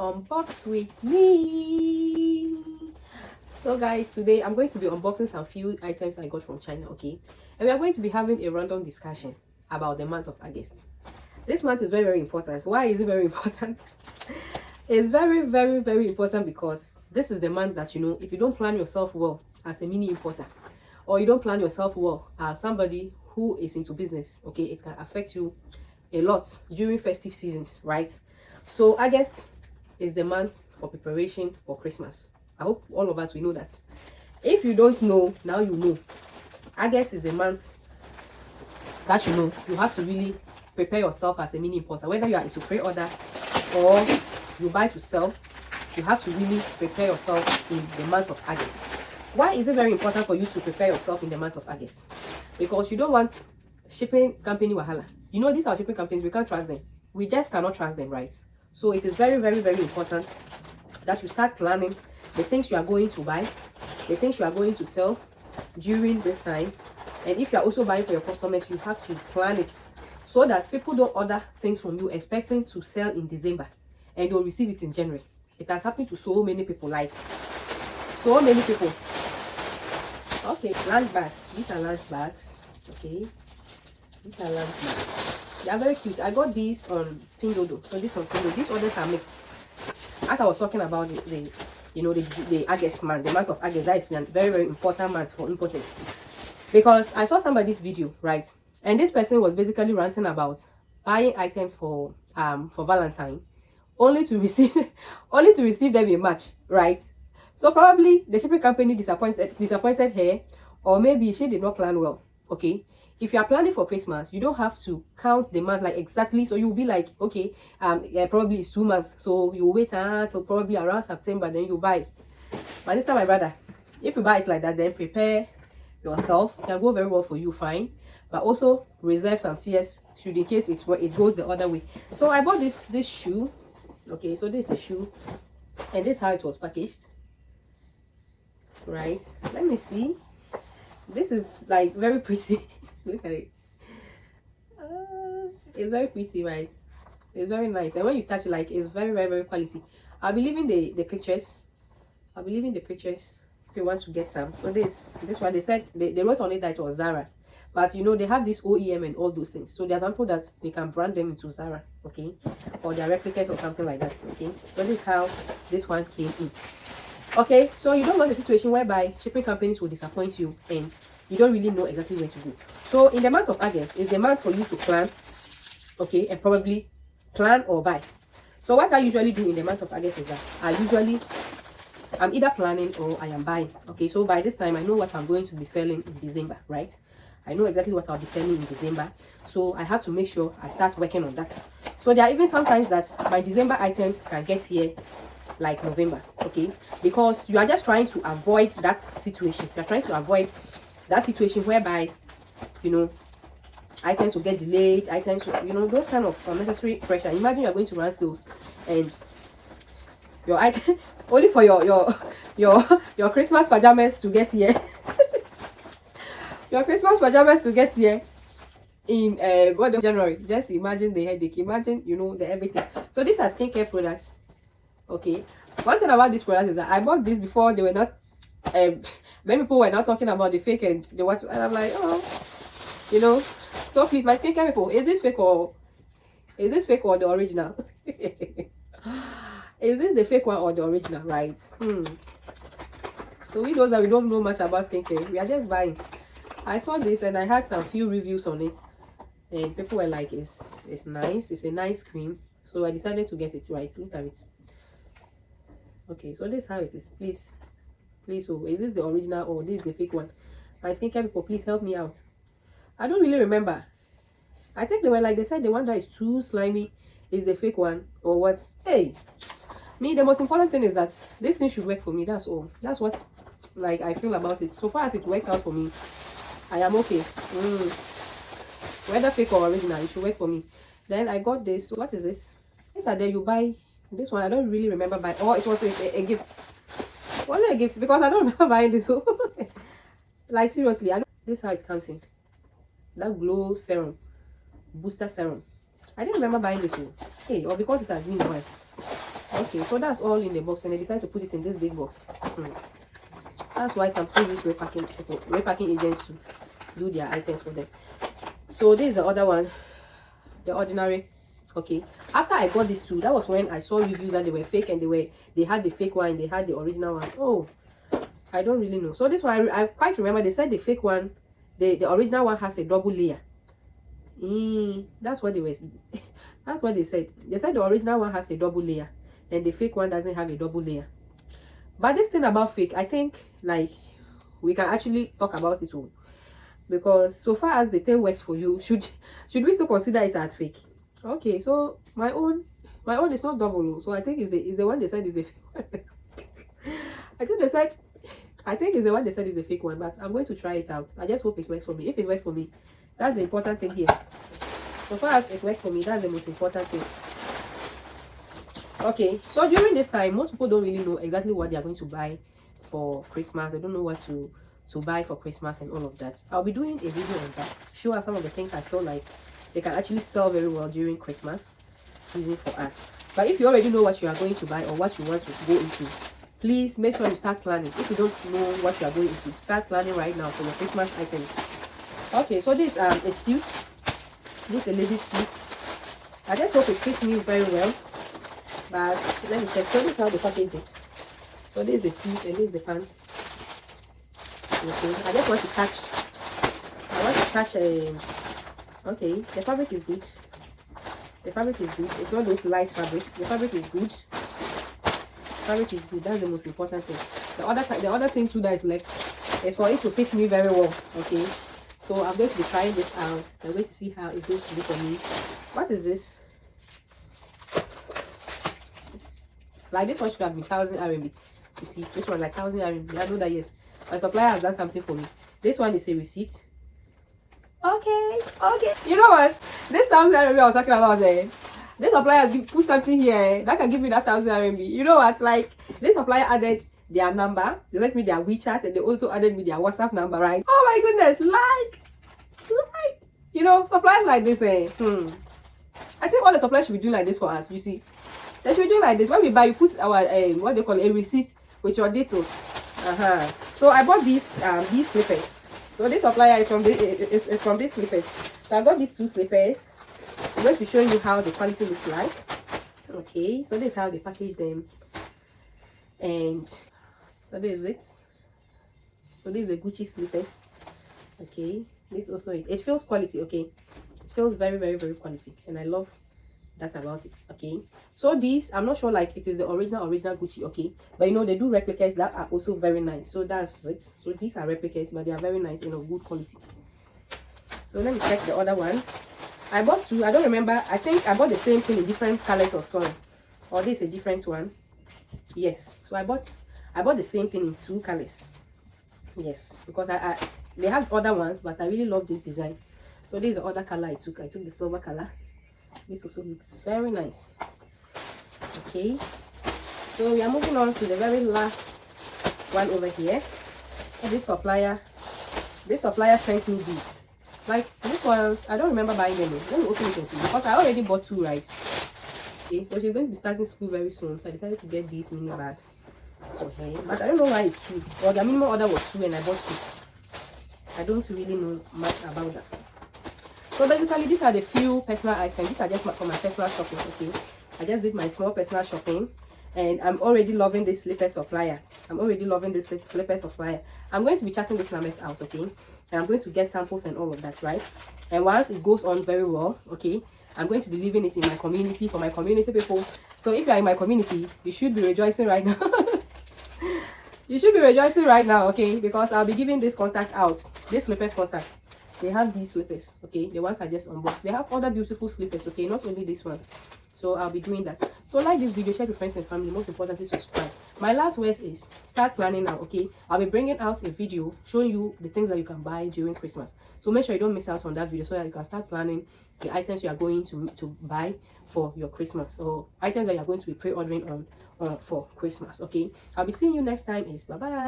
unbox with me. So guys, today I'm going to be unboxing some few items I got from China, okay? And we are going to be having a random discussion about the month of August. This month is very important. Why is it very important? It's very important because this is the month that, you know, if you don't plan yourself well as a mini importer, or you don't plan yourself well as somebody who is into business, okay, it can affect you a lot during festive seasons, right? So August is the month for preparation for Christmas. I hope all of us we know that. If you don't know, now you know. August is the month that, you know, you have to really prepare yourself as a mini importer. Whether you are into pre-order or you buy to sell, you have to really prepare yourself in the month of August. Why is it very important for you to prepare yourself in the month of August? Because you don't want shipping company wahala. You know, these are shipping companies, we can't trust them. We just cannot trust them, right? So it is very important that you start planning the things you are going to buy, the things you are going to sell during this time. And if you are also buying for your customers, you have to plan it so that people don't order things from you expecting to sell in December and they'll receive it in January. It has happened to so many people, like so many people. Okay, lunch bags. These are lunch bags. Okay, these are lunch bags. They are very cute. I got these on Pindodo. So this on Pindodo. These orders are mixed. As I was talking about the August month, the month of August, that is a very important month for importers. Because I saw somebody's video, right? And this person was basically ranting about buying items for Valentine, only to receive them in March, right? So probably the shipping company disappointed her, or maybe she did not plan well. Okay, if you are planning for Christmas, you don't have to count the month like exactly. So you'll be like, okay, yeah, probably it's 2 months, so you wait until probably around September, then you buy. But this time, my brother, if you buy it like that, then prepare yourself. It can go very well for you, fine, but also reserve some tears should in case it goes the other way. So I bought this shoe. Okay, so this is a shoe, and this is how it was packaged, right? Let me see. This is like very pretty. Look at it. It's very pretty, right? It's very nice, and when you touch it, like, it's very quality. I'll be leaving the pictures. I'll be leaving the pictures if you want to get some. So this one, they said they wrote on it that it was Zara, but you know they have this OEM and all those things. So there's example that they can brand them into Zara, okay, or their replicas or something like that. Okay, so this is how this one came in. Okay, so you don't want a situation whereby shipping companies will disappoint you and you don't really know exactly where to go. So in the month of August is the month for you to plan, okay, and probably plan or buy. So what I usually do in the month of August is that I'm either planning or I am buying. Okay, so by this time I know what I'm going to be selling in December, right? I know exactly what I'll be selling in December, so I have to make sure I start working on that. So there are even sometimes that my December items can get here like November, okay, because you are just trying to avoid that situation. You're trying to avoid that situation whereby, you know, items will get delayed, items will, you know, those kind of unnecessary pressure. Imagine you're going to run sales and your item only for your Christmas pajamas to get here. Your Christmas pajamas to get here in January. Just imagine the headache. Imagine, you know, the everything. So these are skincare products. Okay, one thing about these products is that I bought this before they were not many people were not talking about the fake and the what, and I'm like, oh, you know. So please, my skincare people, is this fake or the original? Is this the fake one or the original, right? So we know that we don't know much about skincare, we are just buying. I saw this and I had some few reviews on it and people were like, it's nice, it's a nice cream, so I decided to get it. Right, look at it. Okay, so this is how it is. Please, so is this the original or this is the fake one? My skincare people, please help me out. I don't really remember. I think they said the one that is too slimy is the fake one or what. Hey, me, the most important thing is that this thing should work for me. That's all. That's what, like, I feel about it. So far as it works out for me, I am okay. Whether fake or original, it should work for me. Then I got this. What is this? These are there you buy. This one I don't really remember buying. Oh, it was a gift. Was it a gift? Because I don't remember buying this. Like, seriously, this is how it comes in. That glow serum, booster serum. I didn't remember buying this one. Hey, or because it has been a while. Okay, so that's all in the box, and I decided to put it in this big box. That's why some people use repacking agents to do their items for them. So this is the other one, the ordinary. Okay, after I got these two, that was when I saw reviews that they were fake, and they had the fake one, they had the original one. Oh, I don't really know. So this one I quite remember. They said the fake one, the original one has a double layer. That's what they were. That's what they said. They said the original one has a double layer, and the fake one doesn't have a double layer. But this thing about fake, I think like we can actually talk about it all, because so far as the thing works for you, should we still consider it as fake? Okay, so my own is not double, so I think it's the one they said is the fake one. I think it's the one they said is the fake one, but I'm going to try it out. I just hope it works for me. If it works for me, that's the important thing here. So far as it works for me, that's the most important thing. Okay, so during this time, most people don't really know exactly what they are going to buy for Christmas. They don't know what to buy for Christmas and all of that. I'll be doing a video on that, show us some of the things I feel like they can actually sell very well during Christmas season for us. But if you already know what you are going to buy or what you want to go into, please make sure you start planning. If you don't know what you are going into, start planning right now for your Christmas items. Okay, so this a suit. This is a lady suit. I just hope it fits me very well. But let me check. So this is how they packaged it. So this is the suit and this is the pants. Okay, I just want to catch. Okay, the fabric is good. The fabric is good. It's not those light fabrics. The fabric is good. Fabric is good. That's the most important thing. The other thing too that is left is for it to fit me very well. Okay, so I'm going to be trying this out. I'm going to see how it's going to be for me. What is this? Like this one should have been 1,000 RMB. You see, this one like 1,000 RMB. I know that, yes, my supplier has done something for me. This one is a receipt. Okay. You know what? This 1,000 RMB I was talking about there. This supplier has put something here that can give me that 1,000 RMB. You know what? Like this supplier added their number. They left me their WeChat, and they also added me their WhatsApp number, right? Oh my goodness! Like, you know, suppliers like this. I think all the suppliers should be doing like this for us. You see. They should do like this. When we buy, you put our what they call a receipt with your details. So I bought these slippers. So this supplier is from these slippers. So I got these two slippers. I'm going to show you how the quality looks like. Okay, so this is how they package them, and so this is it. So this is the Gucci slippers. Okay, this also it feels quality. Okay, it feels very quality, and I love that's about it. Okay, so these I'm not sure like it is the original Gucci. Okay, but you know they do replicas that are also very nice. So that's it. So these are replicas, but they are very nice, you know, good quality. So let me check the other one. I bought two. I don't remember. I think I bought the same thing in different colors or so, or this is a different one. Yes, so I bought the same thing in two colors. Yes, because they have other ones, but I really love this design. So this is the other color I took the silver color. This also looks very nice. Okay, so we are moving on to the very last one over here. This supplier sent me these. Like this ones, I don't remember buying them. Let me open it and see, because I already bought two, right? Okay, so she's going to be starting school very soon, so I decided to get these mini bags for her. But I don't know why it's two. Or the minimum order was two and I bought two. I don't really know much about that. So basically, these are the few personal items. These are just for my personal shopping. Okay, I just did my small personal shopping, and I'm already loving this slipper supplier. I'm going to be chatting these numbers out, okay, and I'm going to get samples and all of that, right? And once it goes on very well, okay, I'm going to be leaving it in my community for my community people. So if you are in my community, you should be rejoicing right now. You should be rejoicing right now, okay, because I'll be giving this contact out, this slippers contact. They have these slippers, okay, the ones I just unboxed. They have other beautiful slippers, okay, not only these ones. So I'll be doing that. So like this video, share with friends and family. Most importantly, subscribe. My last words is start planning now, okay? I'll be bringing out a video showing you the things that you can buy during Christmas. So make sure you don't miss out on that video, so that you can start planning the items you are going to buy for your Christmas, or items that you are going to be pre-ordering on for Christmas, okay? I'll be seeing you next time. Bye bye.